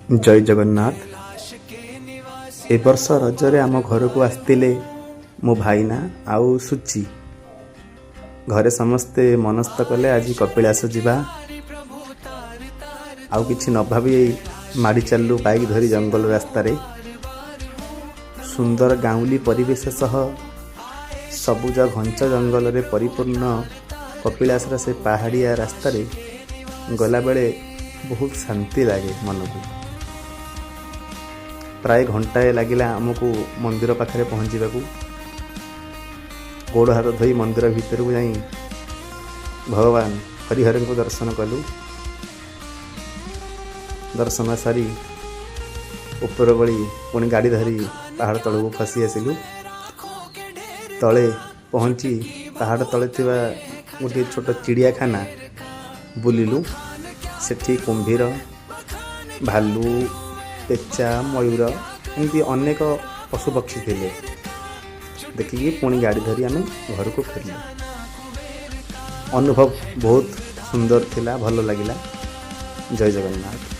जय जगन्नाथ। ए वर्ष रजरे आम घर को आसते मो भाईना आउ सुची घरे समस्ते मनस्थ कले आज कपिलास जावा आउ किछि न भाबी माड़ी चलू बाइक धरी जंगल रास्ता रे सुंदर गाउली परिवेश सह सबुज घंच जंगल रे परिपूर्ण कपिलास से पहाड़िया रास्ता रे गला बेले बहुत शांति लगे मन को। प्राय घंटाए लगिला आमको मंदिर पाखे पहुँचवा गोड़ हाथ धोई मंदिर भितर को जाई भगवान हरिहर को दर्शन कलु। दर्शन सारी ऊपर बड़ी पुणी गाड़ी धरी पहाड़ तल को खसी आसिलु। तले पहुँची पहाड़ तले गोटे छोट चिड़ियाखाना बुलिलु। सेठी कुंभीर भालू पेचा मयूर एमती अनेक पशुपक्षी थे देखिए पुणी गाड़ी धरी आम घर को फेरलु। अनुभव बहुत सुंदर थिला, भल लगिला। जय जगन्नाथ।